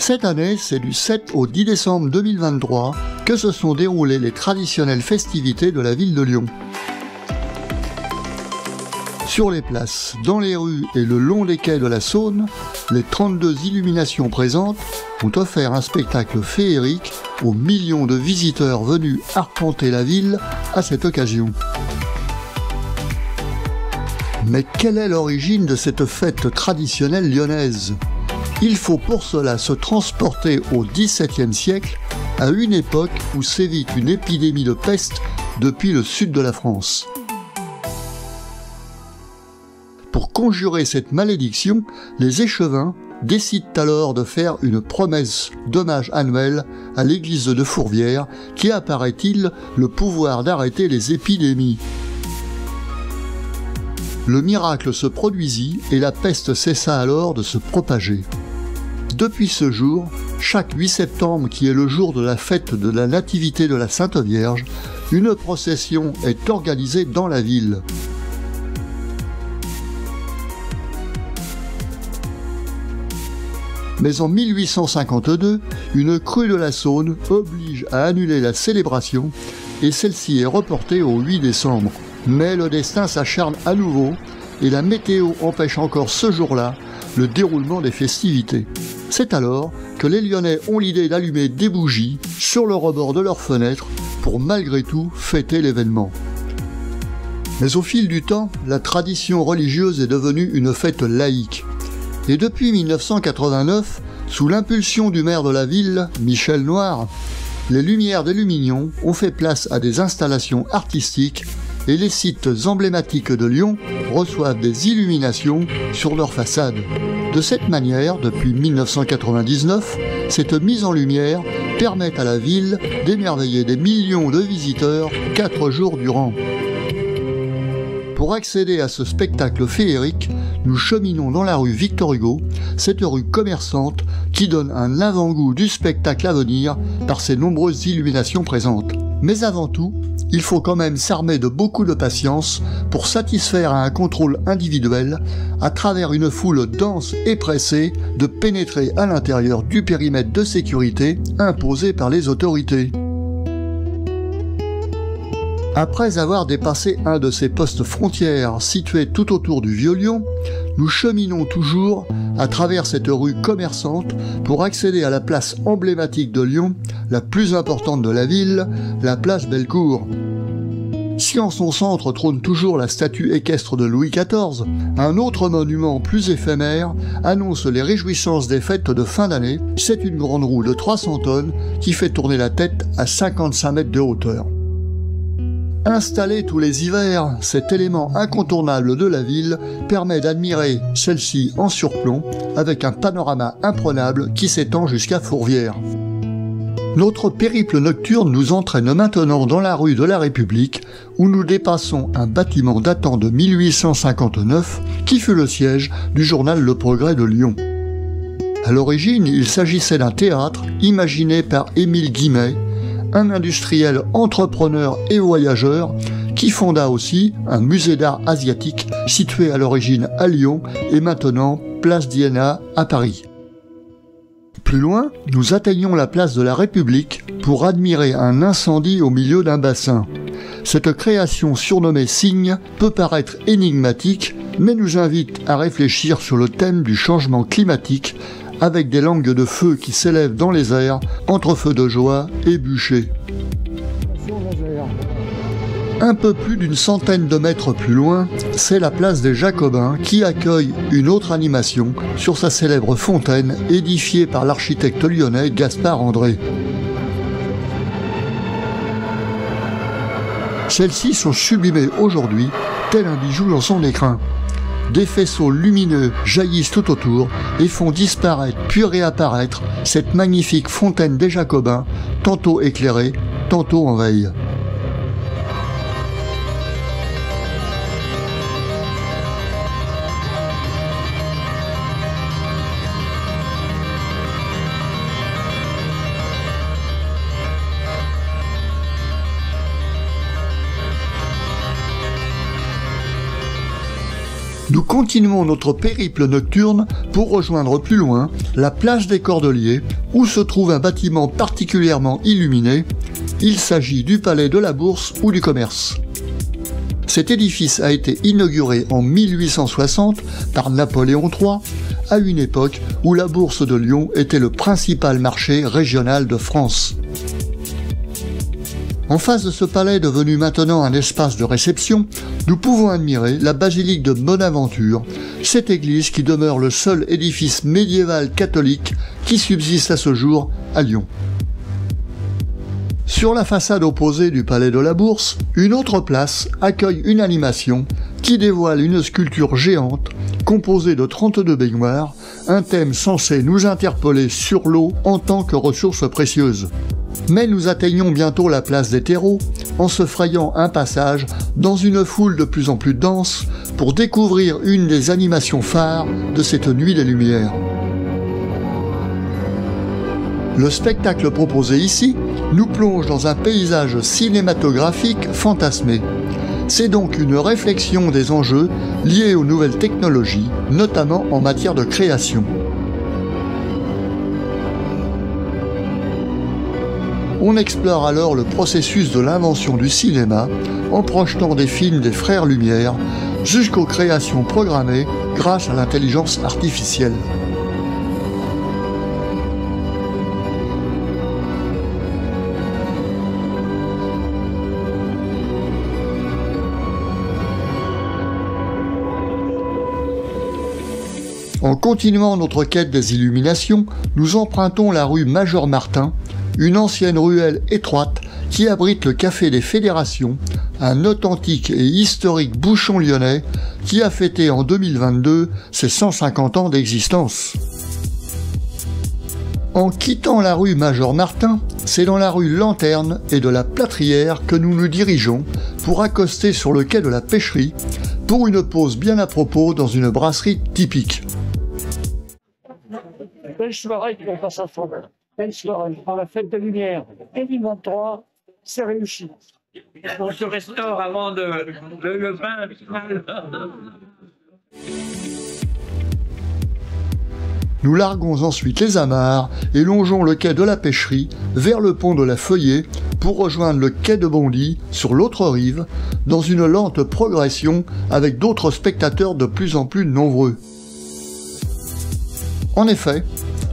Cette année, c'est du 7 au 10 décembre 2023 que se sont déroulées les traditionnelles festivités de la ville de Lyon. Sur les places, dans les rues et le long des quais de la Saône, les 32 illuminations présentes ont offert un spectacle féerique aux millions de visiteurs venus arpenter la ville à cette occasion. Mais quelle est l'origine de cette fête traditionnelle lyonnaise ? Il faut pour cela se transporter au XVIIe siècle, à une époque où sévit une épidémie de peste depuis le sud de la France. Pour conjurer cette malédiction, les échevins décident alors de faire une promesse d'hommage annuel à l'église de Fourvière qui a, paraît-il, le pouvoir d'arrêter les épidémies. Le miracle se produisit et la peste cessa alors de se propager. Depuis ce jour, chaque 8 septembre qui est le jour de la fête de la Nativité de la Sainte Vierge, une procession est organisée dans la ville. Mais en 1852, une crue de la Saône oblige à annuler la célébration et celle-ci est reportée au 8 décembre. Mais le destin s'acharne à nouveau et la météo empêche encore ce jour-là le déroulement des festivités. C'est alors que les Lyonnais ont l'idée d'allumer des bougies sur le rebord de leurs fenêtres pour malgré tout fêter l'événement. Mais au fil du temps, la tradition religieuse est devenue une fête laïque. Et depuis 1989, sous l'impulsion du maire de la ville, Michel Noir, les lumières des Lumignon ont fait place à des installations artistiques et les sites emblématiques de Lyon reçoivent des illuminations sur leurs façades. De cette manière, depuis 1999, cette mise en lumière permet à la ville d'émerveiller des millions de visiteurs 4 jours durant. Pour accéder à ce spectacle féerique, nous cheminons dans la rue Victor Hugo, cette rue commerçante qui donne un avant-goût du spectacle à venir par ses nombreuses illuminations présentes. Mais avant tout, il faut quand même s'armer de beaucoup de patience pour satisfaire à un contrôle individuel, à travers une foule dense et pressée, de pénétrer à l'intérieur du périmètre de sécurité imposé par les autorités. Après avoir dépassé un de ces postes frontières situés tout autour du Vieux-Lyon, nous cheminons toujours à travers cette rue commerçante pour accéder à la place emblématique de Lyon, la plus importante de la ville, la place Bellecour. Si en son centre trône toujours la statue équestre de Louis XIV, un autre monument plus éphémère annonce les réjouissances des fêtes de fin d'année. C'est une grande roue de 300 tonnes qui fait tourner la tête à 55 mètres de hauteur. Installé tous les hivers, cet élément incontournable de la ville permet d'admirer celle-ci en surplomb avec un panorama imprenable qui s'étend jusqu'à Fourvière. Notre périple nocturne nous entraîne maintenant dans la rue de la République où nous dépassons un bâtiment datant de 1859 qui fut le siège du journal Le Progrès de Lyon. À l'origine, il s'agissait d'un théâtre imaginé par Émile Guimet, un industriel entrepreneur et voyageur qui fonda aussi un musée d'art asiatique situé à l'origine à Lyon et maintenant place d'Iéna à Paris. Plus loin, nous atteignons la place de la République pour admirer un incendie au milieu d'un bassin. Cette création surnommée Cygne peut paraître énigmatique, mais nous invite à réfléchir sur le thème du changement climatique avec des langues de feu qui s'élèvent dans les airs entre feux de joie et bûchers. Un peu plus d'une centaine de mètres plus loin, c'est la place des Jacobins qui accueille une autre animation sur sa célèbre fontaine édifiée par l'architecte lyonnais Gaspard André. Celles-ci sont sublimées aujourd'hui, tel un bijou dans son écrin. Des faisceaux lumineux jaillissent tout autour et font disparaître puis réapparaître cette magnifique fontaine des Jacobins, tantôt éclairée, tantôt en veille. Nous nous continuons notre périple nocturne pour rejoindre plus loin la place des Cordeliers, où se trouve un bâtiment particulièrement illuminé. Il s'agit du Palais de la Bourse ou du Commerce. Cet édifice a été inauguré en 1860 par Napoléon III, à une époque où la Bourse de Lyon était le principal marché régional de France. En face de ce palais devenu maintenant un espace de réception, nous pouvons admirer la basilique de Bonaventure, cette église qui demeure le seul édifice médiéval catholique qui subsiste à ce jour à Lyon. Sur la façade opposée du palais de la Bourse, une autre place accueille une animation qui dévoile une sculpture géante composée de 32 baignoires, un thème censé nous interpeller sur l'eau en tant que ressource précieuse. Mais nous atteignons bientôt la place des terreaux en se frayant un passage dans une foule de plus en plus dense pour découvrir une des animations phares de cette nuit des Lumières. Le spectacle proposé ici nous plonge dans un paysage cinématographique fantasmé. C'est donc une réflexion des enjeux liés aux nouvelles technologies, notamment en matière de création. On explore alors le processus de l'invention du cinéma en projetant des films des frères Lumière jusqu'aux créations programmées grâce à l'intelligence artificielle. En continuant notre quête des illuminations, nous empruntons la rue Major-Martin, une ancienne ruelle étroite qui abrite le Café des Fédérations, un authentique et historique bouchon lyonnais qui a fêté en 2022 ses 150 ans d'existence. En quittant la rue Major-Martin, c'est dans la rue Lanterne et de la Plâtrière que nous nous dirigeons pour accoster sur le quai de la Pêcherie pour une pause bien à propos dans une brasserie typique. Belle soirée qui va passer ensemble. Belle soirée. Par la fête de lumière. Et du 23, c'est réussi. On se restaure avant le vin final. Nous larguons ensuite les amarres et longeons le quai de la Pêcherie vers le pont de la Feuillée pour rejoindre le quai de Bondy sur l'autre rive, dans une lente progression avec d'autres spectateurs de plus en plus nombreux. En effet,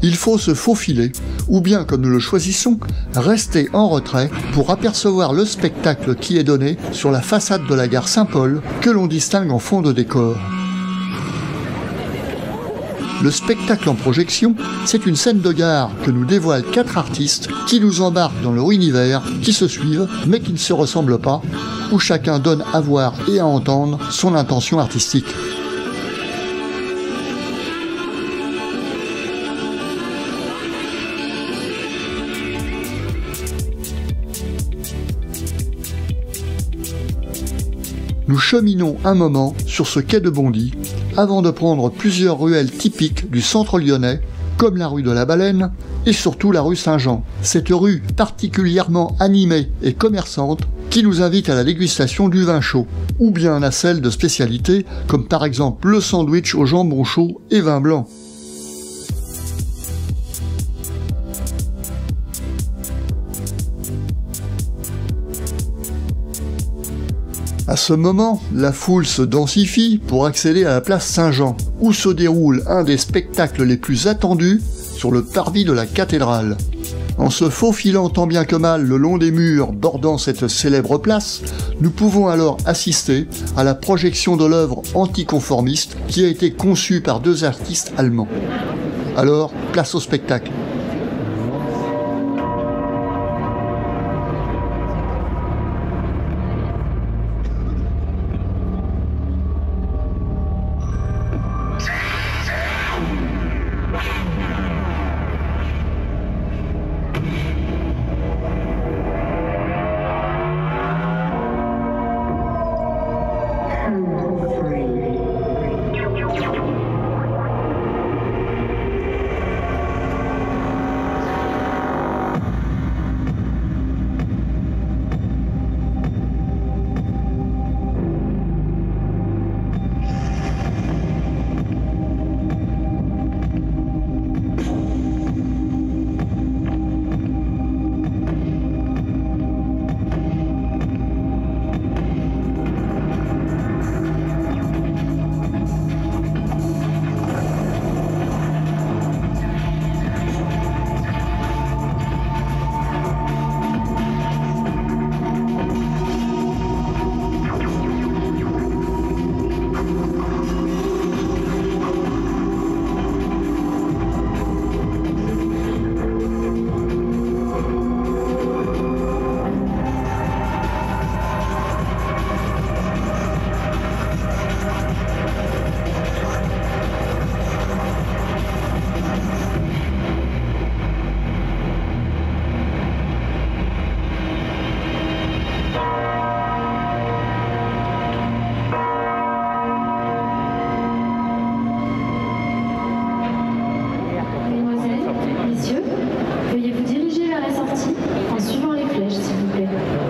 il faut se faufiler, ou bien, comme nous le choisissons, rester en retrait pour apercevoir le spectacle qui est donné sur la façade de la gare Saint-Paul, que l'on distingue en fond de décor. Le spectacle en projection, c'est une scène de gare que nous dévoilent 4 artistes qui nous embarquent dans leur univers, qui se suivent mais qui ne se ressemblent pas, où chacun donne à voir et à entendre son intention artistique. Nous cheminons un moment sur ce quai de Bondy avant de prendre plusieurs ruelles typiques du centre lyonnais, comme la rue de la Baleine et surtout la rue Saint-Jean. Cette rue particulièrement animée et commerçante qui nous invite à la dégustation du vin chaud, ou bien à celle de spécialités comme par exemple le sandwich au jambon chaud et vin blanc. À ce moment, la foule se densifie pour accéder à la place Saint-Jean, où se déroule un des spectacles les plus attendus sur le parvis de la cathédrale. En se faufilant tant bien que mal le long des murs bordant cette célèbre place, nous pouvons alors assister à la projection de l'œuvre anticonformiste qui a été conçue par 2 artistes allemands. Alors, place au spectacle.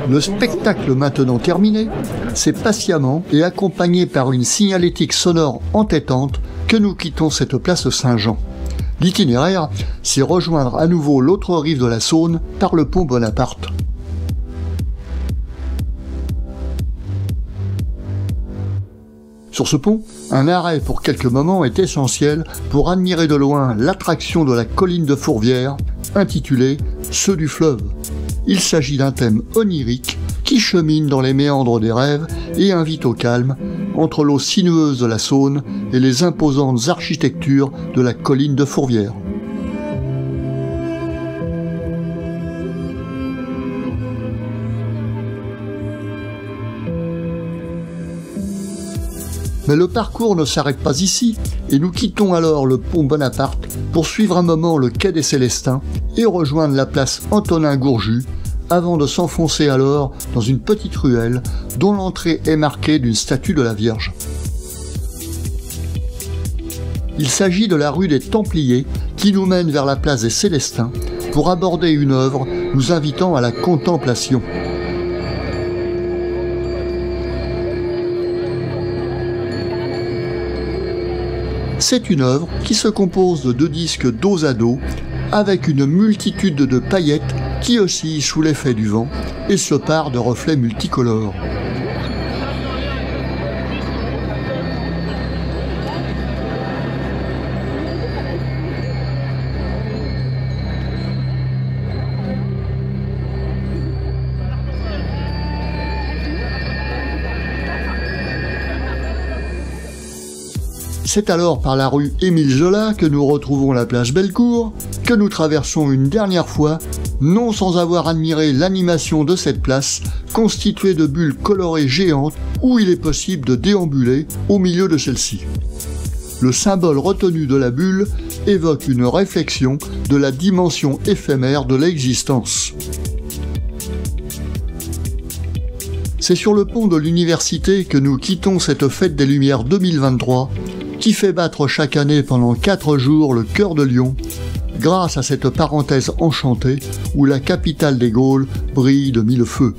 Le spectacle maintenant terminé, c'est patiemment et accompagné par une signalétique sonore entêtante que nous quittons cette place Saint-Jean. L'itinéraire, c'est rejoindre à nouveau l'autre rive de la Saône par le pont Bonaparte. Sur ce pont, un arrêt pour quelques moments est essentiel pour admirer de loin l'attraction de la colline de Fourvière, intitulée « Ceux du fleuve ». Il s'agit d'un thème onirique qui chemine dans les méandres des rêves et invite au calme, entre l'eau sinueuse de la Saône et les imposantes architectures de la colline de Fourvière. Mais le parcours ne s'arrête pas ici, et nous quittons alors le pont Bonaparte pour suivre un moment le quai des Célestins et rejoindre la place Antonin-Gourju, avant de s'enfoncer alors dans une petite ruelle dont l'entrée est marquée d'une statue de la Vierge. Il s'agit de la rue des Templiers qui nous mène vers la place des Célestins pour aborder une œuvre nous invitant à la contemplation. C'est une œuvre qui se compose de 2 disques dos à dos, avec une multitude de paillettes qui oscillent sous l'effet du vent et se parent de reflets multicolores. C'est alors par la rue Émile Zola que nous retrouvons la place Bellecour, que nous traversons une dernière fois, non sans avoir admiré l'animation de cette place, constituée de bulles colorées géantes où il est possible de déambuler au milieu de celle-ci. Le symbole retenu de la bulle évoque une réflexion de la dimension éphémère de l'existence. C'est sur le pont de l'université que nous quittons cette fête des Lumières 2023, qui fait battre chaque année pendant 4 jours le cœur de Lyon, grâce à cette parenthèse enchantée où la capitale des Gaules brille de 1000 feux.